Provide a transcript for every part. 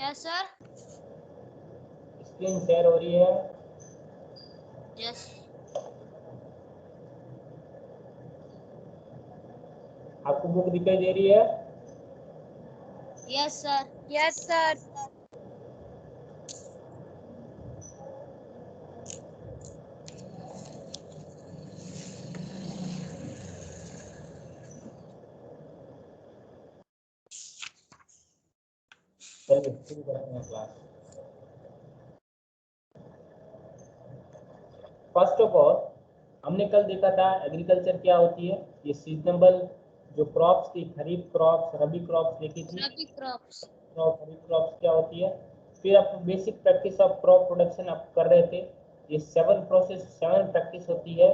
Yes sir. Screen share हो रही है? यस। आपको बुक दिखाई दे रही है? Yes sir. Yes sir. चलिए शुरू करते हैं क्लास। फर्स्ट ऑफ ऑल हमने कल देखा था एग्रीकल्चर क्या होती है। ये सीजनेबल जो क्रॉप्स थी, खरीफ क्रॉप्स, रबी क्रॉप्स देखी थी। रबी क्रॉप्स। खरीफ क्रॉप्स क्या होती है। फिर आप basic practice of crop production आप कर रहे थे। ये 7 प्रैक्टिस होती है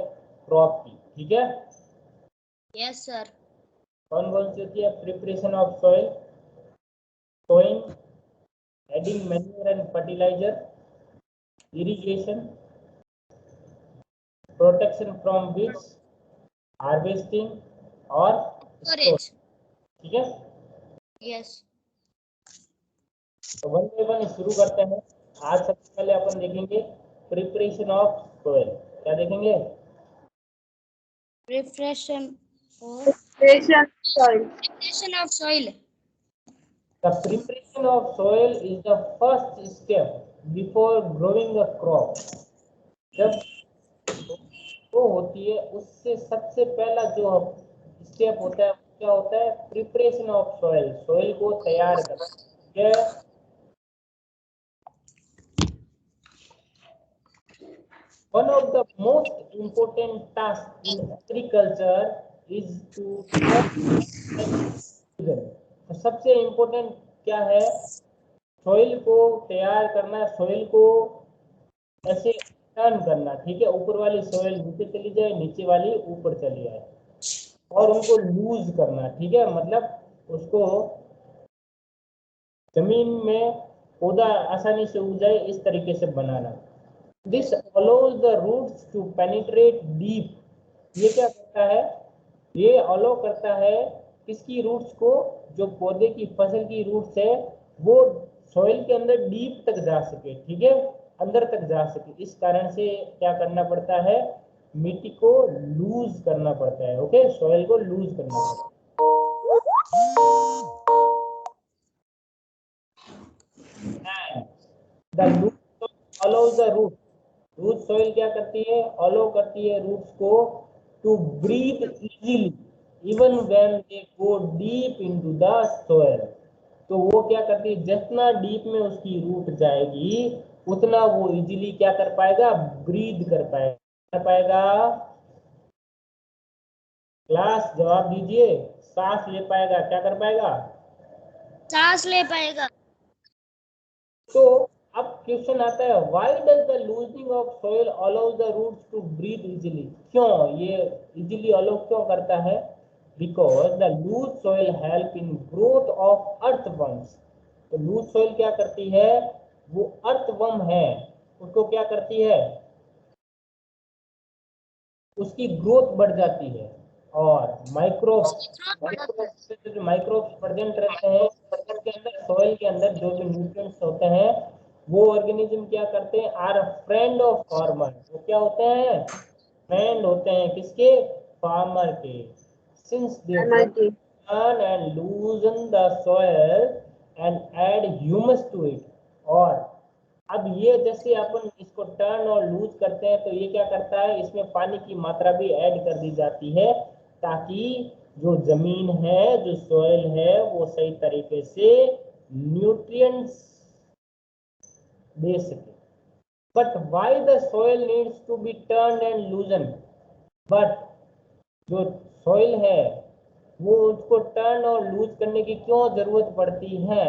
क्रॉप की, ठीक है। Yes sir. कौन कौन सी होती है? Preparation of soil, sowing, adding manure and fertiliser, irrigation, protection from weeds, harvesting और स्टोरेज। ठीक है। यस। तो 1 बाय 1 शुरू करते हैं। आज सबसे पहले अपन देखेंगे प्रिपरेशन ऑफ सोइल। क्या देखेंगे? Preparation of soil. The preparation of soil is the first step before growing a crop. जब वो होती है उससे सबसे पहला जो स्टेप होता है क्या होता है? प्रिपरेशन ऑफ सॉइल, सॉइल को तैयार करना। ठीक है। One of the most important tasks in agriculture is to तो सबसे इम्पोर्टेंट क्या है? सॉइल को तैयार करना, सॉइल को ऐसे टर्न करना, ठीक है। ऊपर वाली सॉइल नीचे चली जाए, नीचे वाली ऊपर चली जाए, और उनको लूज करना, ठीक है। मतलब उसको जमीन में पौधा आसानी से उग जाए इस तरीके से बनाना। This allows the roots to penetrate deep. ये क्या करता है? ये अलाउ करता है किसकी रूट्स को? जो पौधे की फसल की रूट्स है वो सॉइल के अंदर डीप तक जा सके, ठीक है, अंदर तक जा सके। इस कारण से क्या करना पड़ता है? मिट्टी को लूज करना पड़ता है। ओके, सॉइल को लूज करना पड़ता है। The loose allows the root. Loose soil क्या करती है? अलाउ करती है रूट्स को to breathe easily even when they go deep into the soil. तो वो क्या करती है? जितना डीप में उसकी रूट जाएगी उतना वो इजीली क्या कर पाएगा? ब्रीथ कर पाएगा। क्लास जवाब दीजिए। सांस ले पाएगा। क्या कर पाएगा? सांस ले पाएगा। तो अब क्वेश्चन आता है, why does the loosening of soil allow the roots to breathe easily? क्यों ये इजीली अलाउ क्यों करता है? Because the loose soil help in growth of earthworms. तो लूज सॉइल क्या करती है? वो अर्थवर्म है उसको क्या करती है? उसकी ग्रोथ बढ़ जाती है। और माइक्रोब्स प्रेजेंट रहते हैं उसके अंदर, सॉइल के अंदर जो भी न्यूट्रिएंट्स होते हैं वो ऑर्गेनिज्म क्या करते हैं? Are friend of farmer. वो क्या होते हैं? फ्रेंड होते हैं किसके? फार्मर के। Since they turn and loosen the soil and add humus to it. और अब ये जैसे अपन इसको टर्न और लूज करते हैं तो ये क्या करता है? इसमें पानी की मात्रा भी ऐड कर दी जाती है ताकि जो जमीन है, जो सॉइल है, वो सही तरीके से न्यूट्रिएंट्स दे सके। But why the soil needs to be turn and loosen? But जो सॉइल है वो उसको टर्न और लूज करने की क्यों जरूरत पड़ती है?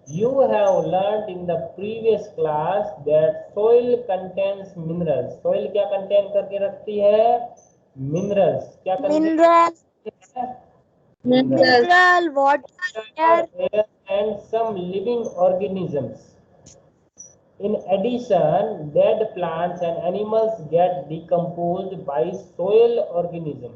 You have learned in the previous class that soil contains minerals. Soil क्या contain करके रखती है? Minerals. क्या mineral, water, air and some living organisms. In addition, dead plants and animals get decomposed by soil organism.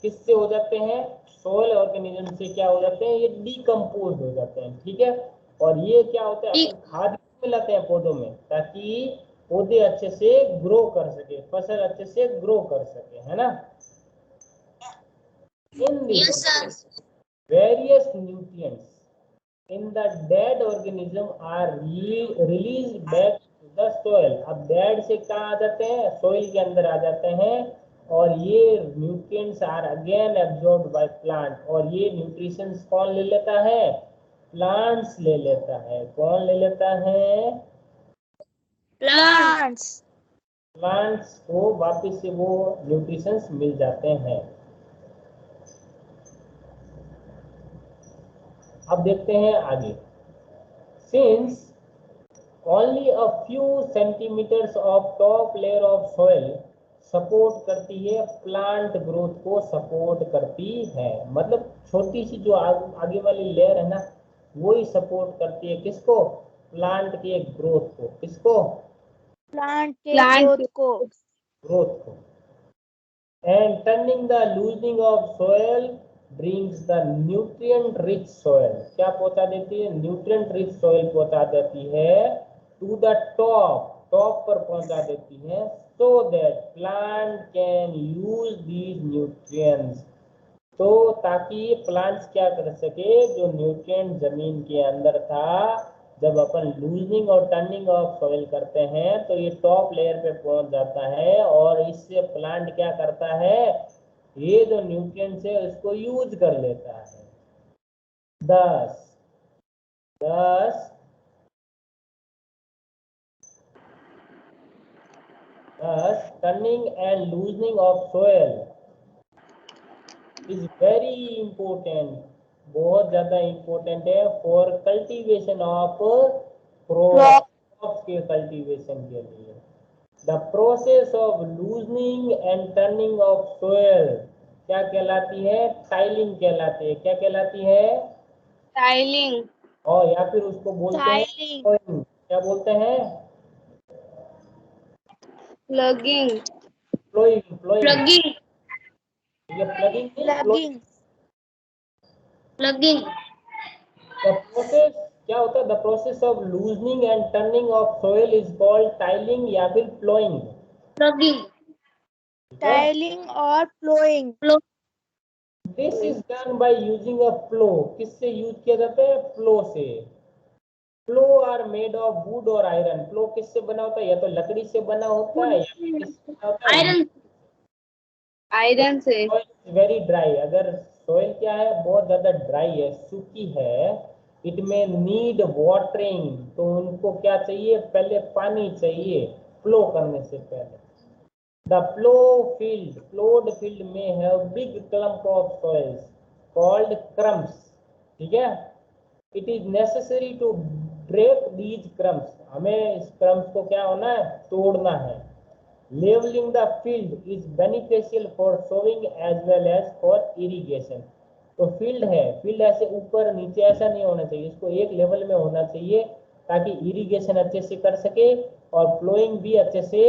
किससे हो जाते हैं? Soil organism से क्या हो जाते हैं? ये डिकम्पोज हो जाते हैं, ठीक है। और ये क्या होता है, अपन खाद मिलाते हैं पौधों में ताकि पौधे अच्छे से ग्रो कर सके, फसल अच्छे से ग्रो कर सके, है ना। इन Yes, sir. various nutrients in the dead organism are released back to the soil. अब dead से कहाँ आ जाते हैं, soil के अंदर आ जाते हैं, और ये nutrients are again absorbed by plant. और ये nutritions कौन ले लेता है, plants ले लेता है। कौन ले लेता है, Plants. प्लांट्स को वापस से वो न्यूट्रिशंस मिल जाते हैं। अब देखते हैं आगे। Since only a few centimetres of top layer of soil support करती है, प्लांट ग्रोथ को सपोर्ट करती है। मतलब छोटी सी जो आगे वाली लेयर है ना, वो ही सपोर्ट करती है किसको, प्लांट के ग्रोथ को। किसको, Plant के growth को. ग्रोथ को। And turning the loosening of soil brings the nutrient rich soil. क्या पहुंचा देती है, nutrient rich soil पहुंचा देती है to the top पर पहुंचा देती है, so that plant can use these nutrients. तो ताकि प्लांट्स क्या कर सके, जो न्यूट्रिएंट जमीन के अंदर था, जब अपन लूजनिंग और टर्निंग ऑफ सॉइल करते हैं तो ये टॉप लेयर पे पहुंच जाता है, और इससे प्लांट क्या करता है, ये जो न्यूट्रिएंट्स है उसको यूज कर लेता है। दस turning and loosening of soil is very important, बहुत ज्यादा इंपॉर्टेंट है फॉर कल्टीवेशन ऑफ क्रॉप्स के कल्टीवेशन के लिए। The process of loosening and turning of soil क्या कहलाती है, टाइलिंग कहलाती है। क्या कहलाती है, Tiling. और या फिर उसको बोलते हैं Tiling. प्लोइंग। क्या बोलते हैं, Plugging. प्लोइंग। Plugging. ये प्लगिंग नहीं, Plugging. Plugging. द प्रोसेस क्या होता है, the process of loosening and turning of soil is called tilling या फिर प्लोइंग। Plugging. Tiling और plowing. This is done by using a plough. किससे यूज किया जाता है, प्लो से। Plough are made of wood और आयरन। प्लो किससे बना होता है, या तो लकड़ी से बना होता है या फिर किससे बना होता है, Iron. Iron से. Very dry. अगर सोइल क्या है, बहुत ज्यादा ड्राई है, सूखी है, इट में नीड वाटरिंग, तो उनको क्या चाहिए, पहले पानी चाहिए फ्लो करने से पहले। The ploughed field may have big clump of soils called crumbs. ठीक है, it is necessary to break these crumbs. हमें इस क्रम्स को क्या होना है, तोड़ना है। Levelling the field is beneficial for sowing as well as for irrigation. तो फील्ड है, फील्ड ऐसे ऊपर नीचे ऐसा नहीं होना चाहिए, इसको एक लेवल में होना चाहिए ताकि इरिगेशन अच्छे से कर सके और फ्लोइंग भी अच्छे से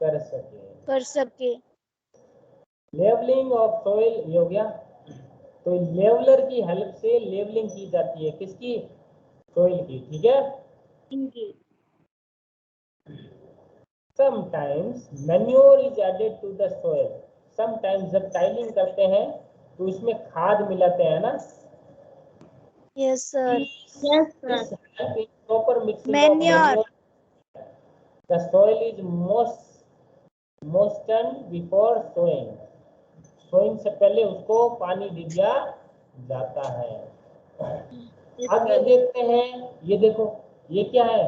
कर सके। लेवलिंग ऑफ सॉइल ये हो गया। तो लेवलर की हेल्प से लेवलिंग की जाती है, किसकी, सॉइल की। ठीक है, sometimes manure is added to the soil. Sometimes जब टाइलिंग करते हैं तो इसमें खाद मिलाते हैं ना। Yes, sir. Yes, sir. This help in proper mixing of Manure. manure. The soil is moistened before sowing. Sowing से पहले उसको पानी दे दिया जाता है। आगे देखते हैं, ये देखो ये क्या है,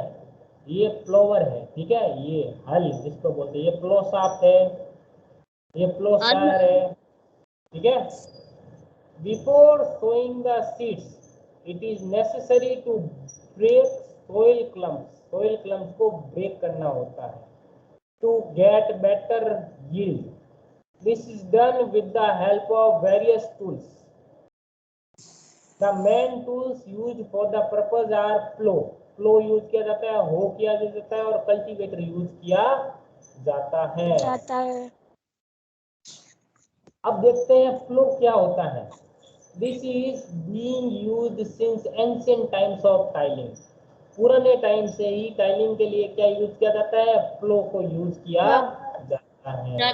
ये प्लोवर है। ठीक है, ये हल जिसको बोलते हैं, ये प्लो शाफ्ट है, ये प्लो शायर है। ठीक है, before sowing the seeds it is necessary to break soil clumps. Soil clumps को ब्रेक करना होता है to get better yield. This is done with the help of various tools. The main tools use for the purpose are plough use किया जाता है, हो किया जाता है, और कल्टीवेटर यूज किया जाता है। अब देखते हैं फ्लो क्या होता है। This is being used since ancient times of tiling. पुराने टाइम से ही टाइलिंग के लिए क्या यूज किया जाता है? प्लो को यूज किया जाता है।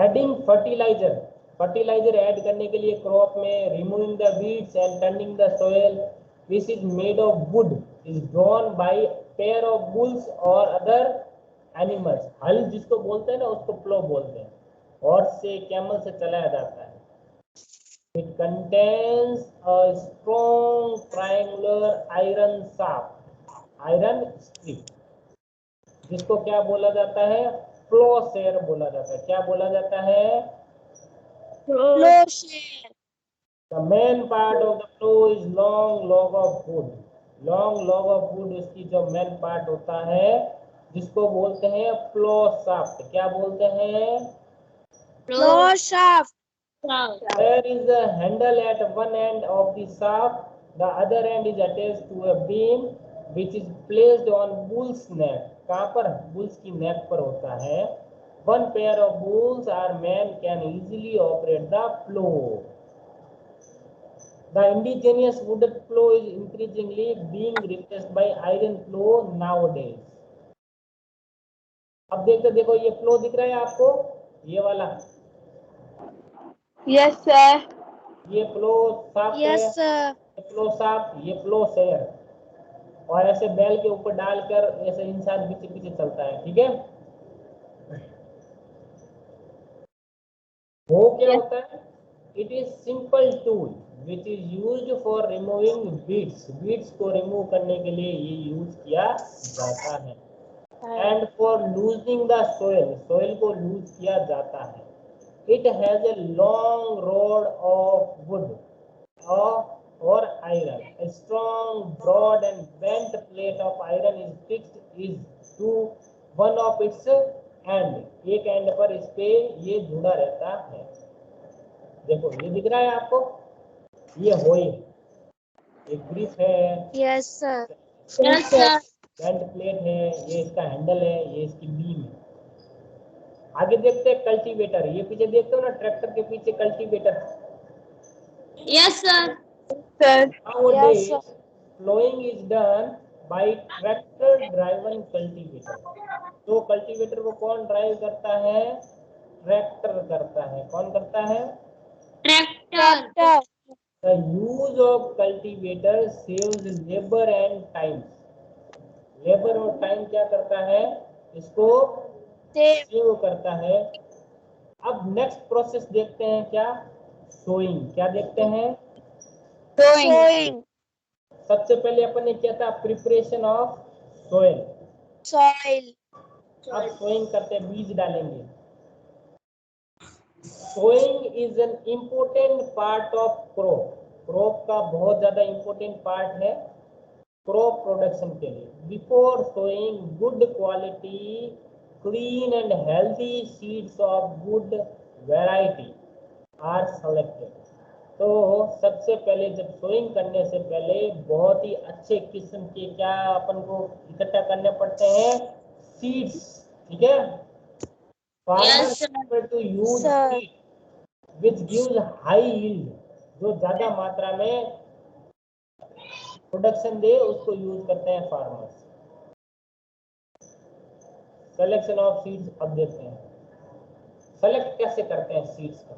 एडिंग फर्टिलाइजर, फर्टिलाइजर ऐड करने के लिए क्रॉप में, removing the weeds and turning the soil, this is made of would, is drawn by pair of bulls और अदर एनिमल्स। हल जिसको बोलते हैं ना उसको प्लो बोलते हैं। हॉर्स से, कैमल से चलाया जाता है। It contains a strong triangular iron shaft, iron strip, जिसको क्या बोला जाता है? प्लोशेयर बोला जाता है। क्या बोला जाता है? Plowshare. The main part of the plow is long log of wood. Long log of wood उसकी जो मेन पार्ट होता है जिसको बोलते हैं प्लो शाफ्ट। क्या बोलते हैं? Plow shaft. There is a handle at one end of the shaft. The other end is attached to a beam which is placed on bull's neck. कहाँ पर? बुल्स की नेक पर होता है। One pair of bulls or men can easily operate the plow. The indigenous wooden plow is increasingly being replaced by iron plow nowadays. अब देखते देखो ये प्लो दिख रहा है आपको, ये वाला, Yes, sir. ये प्लो शाफ्ट है, Yes, sir. ये प्लो शाफ्ट, ये प्लो शेयर। और ऐसे बैल के ऊपर डालकर ऐसे इंसान पीछे पीछे चलता है। ठीक है, वो क्या होता है? It is simple tool which is used for removing weeds. Weeds को रिमूव करने के लिए ये यूज किया जाता है। And for losing the soil, soil को लूज किया जाता है। It has a long road of wood और iron. A strong, broad and bent plate of iron is fixed is to one of its end. एक and पर इस पे ये जुड़ा रहता है। देखो ये दिख रहा है आपको, ये होइल, एक ग्रिप है, Yes, sir. Yes, sir. Bent plate है, ये इसका हैंडल है, ये इसकी बीम है। आगे देखते हैं कल्टीवेटर। ये पीछे देखते हो ना ट्रैक्टर के पीछे cultivator. Yes, sir. Sir. Nowadays, Yes, sir. plowing is done by tractor driven cultivator. तो कल्टीवेटर को कौन ड्राइव करता है? ट्रैक्टर करता है। कौन करता है? Tractor. Tractor. The use of cultivator saves labor and time. Labour और टाइम क्या करता है? इसको Save. सेव करता है। अब नेक्स्ट प्रोसेस देखते हैं, क्या? सोइंग। क्या देखते हैं? Sowing. सबसे पहले अपन ने किया था प्रिपरेशन ऑफ सोइल। Soil. अब सोइंग करते हैं, बीज डालेंगे। Sowing is an important part of crop. Crop का बहुत ज्यादा इम्पोर्टेंट पार्ट है क्रॉप प्रोडक्शन के लिए। Before sowing good quality clean and healthy seeds of good variety are selected. तो सबसे पहले जब सोइंग करने से पहले बहुत ही अच्छे किस्म के क्या अपन को इकट्ठा करने पड़ते हैं? सीड्स। ठीक है, Yes, sir. Farmer to use Sir. Seed which gives high yield, जो ज्यादा मात्रा में प्रोडक्शन दे उसको यूज करते हैं फार्मर्स। सिलेक्शन ऑफ सीड्स अब देखते हैं, सेलेक्ट कैसे करते हैं सीड्स का।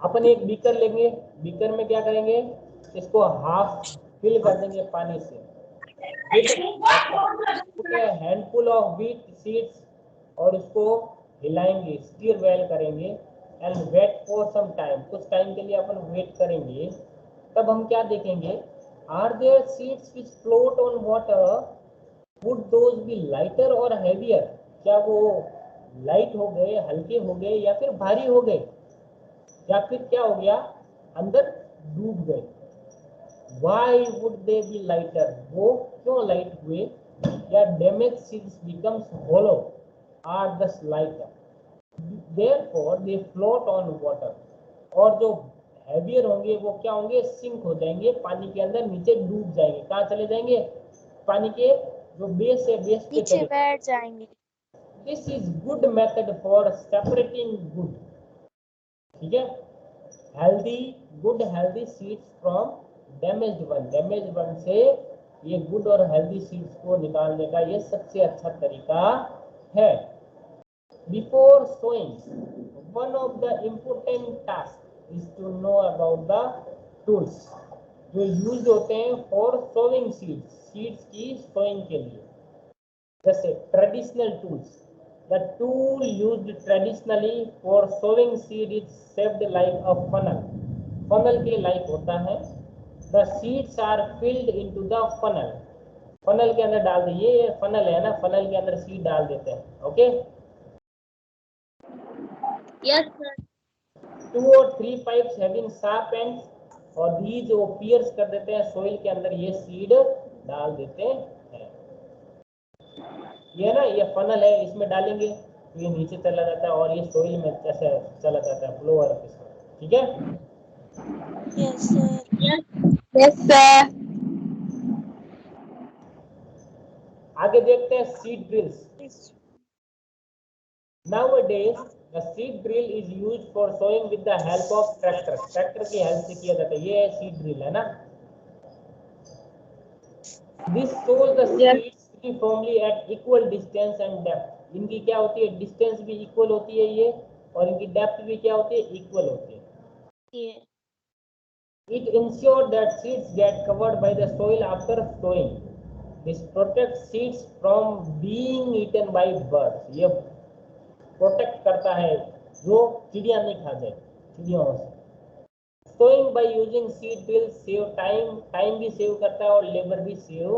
अपन एक बीकर लेंगे, बीकर में क्या करेंगे? इसको हाफ फिल कर देंगे पानी से। हैंडफुल ऑफ व्हीट सीड्स और उसको हिलाएंगे, स्टीर वेल करेंगे and wait for some time. कुछ टाइम के लिए अपन वेट करेंगे। तब हम क्या देखेंगे? Are there seeds which float on water, would those be lighter और हेवियर? क्या वो लाइट हो गए, हल्के हो गए, या फिर भारी हो गए, या फिर क्या हो गया, अंदर डूब गए? Why would they be lighter? वो क्यों लाइट हुए? या damage seeds becomes hollow are thus lighter. Therefore they float on water. और जो heavier होंगे वो क्या होंगे? सिंक हो जाएंगे, पानी के अंदर नीचे डूब जाएंगे। कहाँ चले जाएंगे? पानी के जो बेस है, बेस पे नीचे चले। बैठ जाएंगे। This is good method for separating good, ठीक है, healthy good healthy seeds from damaged one. Damaged one से ये गुड और हेल्दी सीड्स को निकालने का ये सबसे अच्छा तरीका है। Before sowing one of the important task is to know about the tools जो यूज होते हैं फॉर सोइंग सीड्स, सीड्स की सोइंग के लिए। जैसे traditional tools, the tool used traditionally for sowing seed is shaped like a funnel, funnel के like होता है। the seeds are filled into the funnel, funnel के अंदर डाल दिए, ये funnel है ना, funnel के अंदर सीड डाल देते हैं। Okay, Yes, sir. 2 or 3 pipes having sharp ends, और these जो pierce कर देते हैं सोइल के अंदर, ये सीड डाल देते हैं। ये ना ये फनल है, इसमें डालेंगे तो ये नीचे चला जाता है और ये सोइल में ऐसे चला जाता है फ्लोअर के साथ, ठीक है। Yes sir. Yes. Yes sir. आगे देखते हैं seed drills. Nowadays the seed drill is used for sowing with the help of tractor, tractor की हेल्प से किया जाता है। ये सीड ड्रिल है ना। This shows the seeds uniformly at equal distance and depth, इनकी क्या होती है, डिस्टेंस भी इक्वल होती है ये, और इनकी डेप्थ भी क्या होती है, इक्वल होती है। It ensures that seeds get covered by the soil after sowing. This protects seeds from being eaten by birds. ये प्रोटेक्ट करता है जो चिड़िया नहीं खा जाए, चिड़ियों से। Sowing by using seed drill save time, time भी सेव करता है और लेबर भी सेव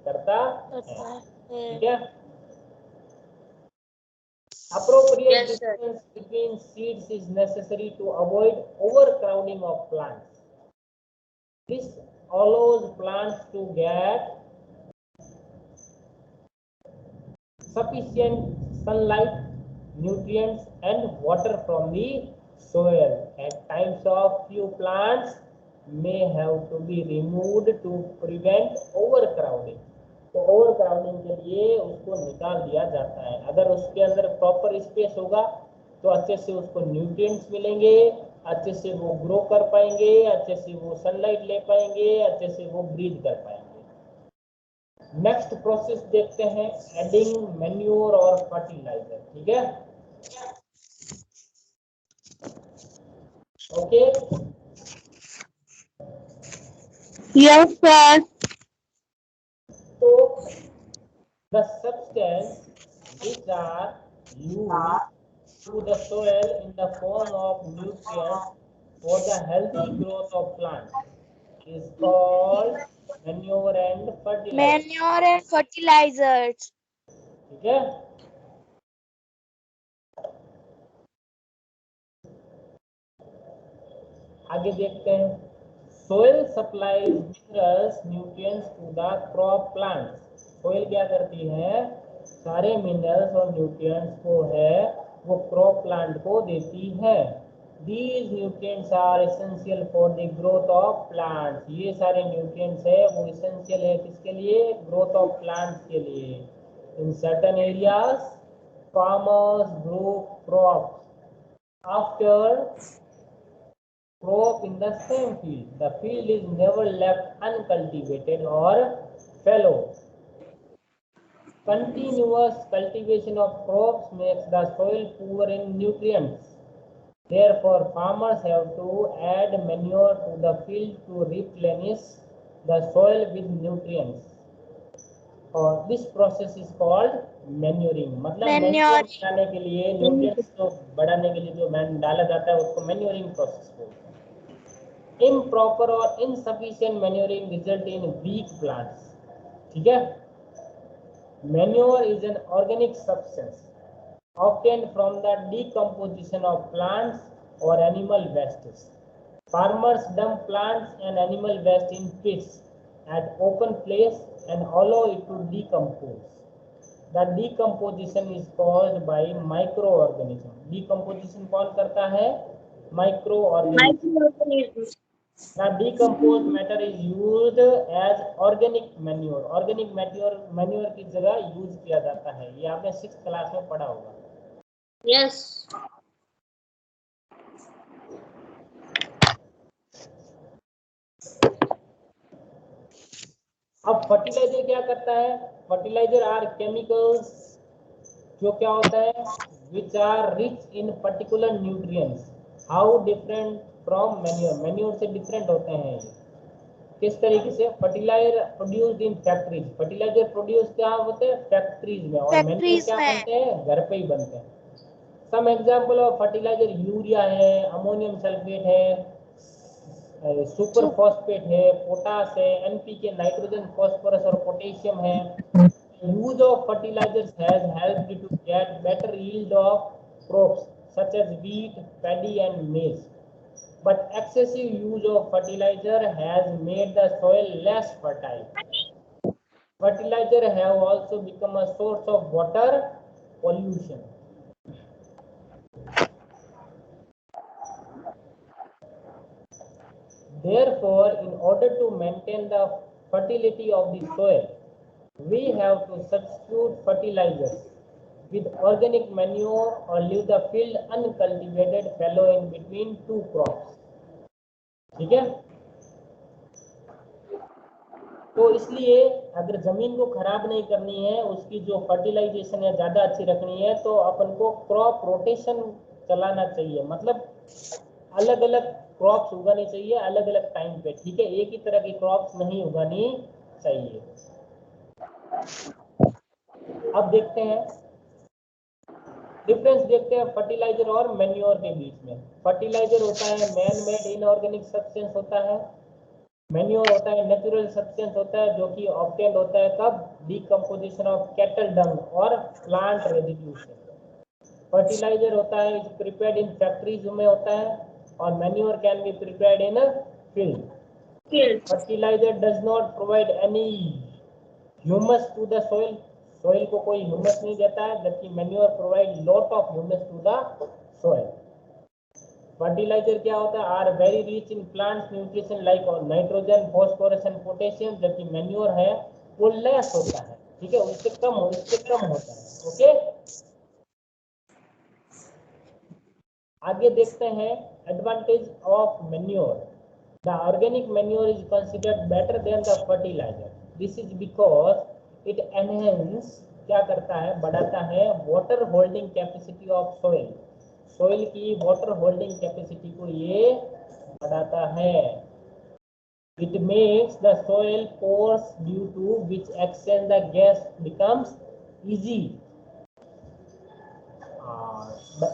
करता है, ठीक है। Appropriate Yes, sir. distance between seeds is necessary to avoid overcrowding of plants. This allows plants to get sufficient sunlight, nutrients and water from the soil. At times of few plants may have to be removed to prevent overcrowding. तो overcrowding के लिए उसको निकाल दिया जाता है। अगर उसके अंदर प्रॉपर स्पेस होगा तो अच्छे से उसको न्यूट्रिएंट्स मिलेंगे, अच्छे से वो ग्रो कर पाएंगे, अच्छे से वो सनलाइट ले पाएंगे, अच्छे से वो ब्रीथ कर पाएंगे। नेक्स्ट प्रोसेस देखते हैं, एडिंग मैन्योर और फर्टिलाइजर, ठीक है। Okay, yes sir. तो the substance which are used to the soil in the form of nutrients for the healthy growth of plants is called manure and fertilizer, manure and fertilisers. ठीक है। आगे देखते हैं, soil supplies minerals nutrients to the crop plants. soil क्या करती है, सारे minerals और न्यूट्रिएंट्स को है वो क्रॉप प्लांट को देती है। These nutrients are essential for the growth of plants. ये सारे न्यूट्रिएंट्स है वो essential है किसके लिए, growth of plants के लिए। In certain areas farmers grow crops after crop in the same field. The field is never left uncultivated or fallow. Continuous cultivation of crops makes the soil poor in nutrients. Therefore, farmers have to add manure to the field to replenish the soil with nutrients. और this process is called manuring. मतलब manure बनाने के लिए, nutrients को बढ़ाने के लिए जो डाला जाता है उसको मैन्योरिंग प्रोसेस बोलते हैं। Improper or insufficient manuring result in weak plants, ठीक है। Manure is an organic substance obtained from the decomposition of plants or animal wastes. Farmers dump plants and animal waste in pits at open place and allow it to decompose. The decomposition is caused by microorganism. Decomposition कौन करता है, microorganism। The decomposed matter is used as organic manure. Organic manure की जगह use किया जाता है। ये आपने 6th क्लास में पढ़ा होगा। Yes. अब फर्टिलाइजर क्या करता है? फर्टिलाइजर आर केमिकल्स जो क्या होता है, which are rich in particular nutrients. How different from manure? Manure से डिफरेंट होते हैं ये। किस तरीके से? Fertiliser produced in factories. Fertiliser produce क्या होते हैं? फैक्ट्रीज में। और मैन्योर क्या बनते हैं? घर पे ही बनते हैं। Some example of fertiliser urea है, अमोनियम सल्फेट है, सुपर फॉस्फेट है, पोटास है, एनपीके नाइट्रोजन फॉस्फोरस और पोटेशियम है। Use of fertilisers has helped to get better yield of crops such as wheat, paddy and maize. But excessive use of fertilizer has made the soil less fertile. Fertilizer have also become a source of water pollution. Therefore, in order to maintain the fertility of the soil, we have to substitute fertilizers with organic manure or leave the field uncultivated fallow in between two crops. ठीक है? तो इसलिए अगर जमीन को खराब नहीं करनी है, उसकी जो फर्टिलाइजेशन है ज्यादा अच्छी रखनी है, तो अपन को क्रॉप रोटेशन चलाना चाहिए। मतलब अलग अलग क्रॉप्स उगानी चाहिए अलग अलग टाइम पे। ठीक है? एक ही तरह की क्रॉप्स नहीं उगानी चाहिए। अब देखते हैं डिफरेंस, देखते हैं फर्टिलाइजर और मैन्योर के बीच में। फर्टिलाइजर होता है मैन मेड इनऑर्गेनिक सब्सटेंस होता है। मैन्योर होता है नेचुरल सब्सटेंस होता है, जो कि ऑब्टेन्ड होता है कब? डिकम्पोजिशन ऑफ कैटल डंग और प्लांट रेजिड्यू से। फर्टिलाइजर होता है इज प्रिपेयर्ड इन फैक्ट्रीज में होता है, और manure can be prepared in field. Fertiliser does not provide any humus to the soil. Soil को कोई ह्यूमस नहीं देता है, जबकि manure provide lot of humus to the soil. Fertiliser क्या होता है? Are very rich in plants nutrition like nitrogen phosphorus and potassium, जबकि मैन्योर है वो लेस होता है। ठीक है? उससे कम होता है। ओके, आगे देखते हैं advantage of manure. The organic manure is considered better than the fertiliser. This is because it enhance, क्या करता है? बढ़ाता है water holding capacity of soil. Soil की वाटर होल्डिंग कैपेसिटी को ये बढ़ाता है। It makes the soil pores due to which exchange the gas becomes easy.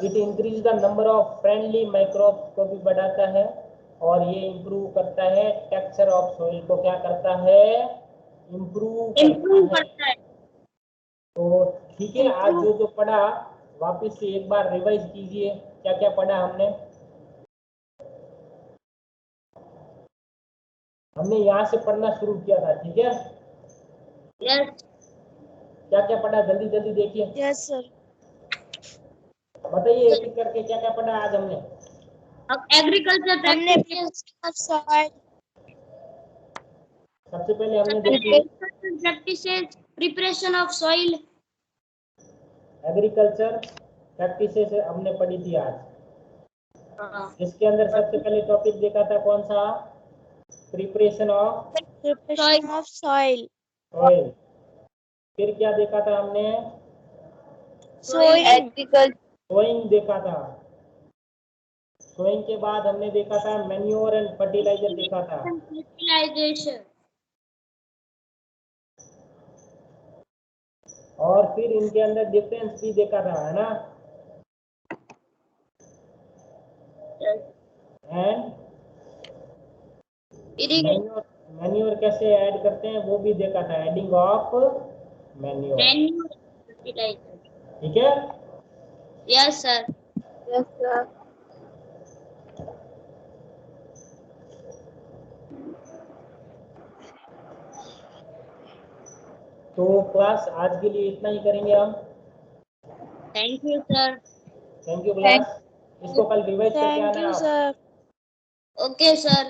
It increase the number of friendly microbes को भी बढ़ाता है, और ये इंप्रूव करता है टेक्सचर ऑफ सोइल को। क्या करता है? इंप्रूव करता है। तो ठीक है, आज जो पढ़ा वापस से एक बार रिवाइज कीजिए। क्या क्या पढ़ा हमने? हमने यहाँ से पढ़ना शुरू किया था। ठीक है? Yes. क्या क्या पढ़ा? जल्दी जल्दी देखिए। Yes sir. बताइए एक एक करके क्या क्या पढ़ा आज हमने। Agriculture हमने practices. सबसे पहले हमने देखी Practices. Preparation of soil. Agriculture practices हमने पढ़ी थी आज। इसके अंदर सबसे पहले टॉपिक देखा था कौन सा? Preparation of soil. सॉइल। फिर क्या देखा था हमने? सोइंग देखा था। सोइंग के बाद हमने देखा था मैन्योर एंड फर्टिलाइजर देखा था। Fertilization. और फिर इनके अंदर डिफरेंस भी देखा था, है ना? एंड मैन्योर कैसे ऐड करते हैं वो भी देखा था, एडिंग ऑफ मैन्योर। Fertilizer. ठीक है? Yes, sir. Yes sir. तो क्लास आज के लिए इतना ही करेंगे हम। Thank you, sir. Thank you class. इसको कल रिवाइज करके आना आप। सर। Okay, sir.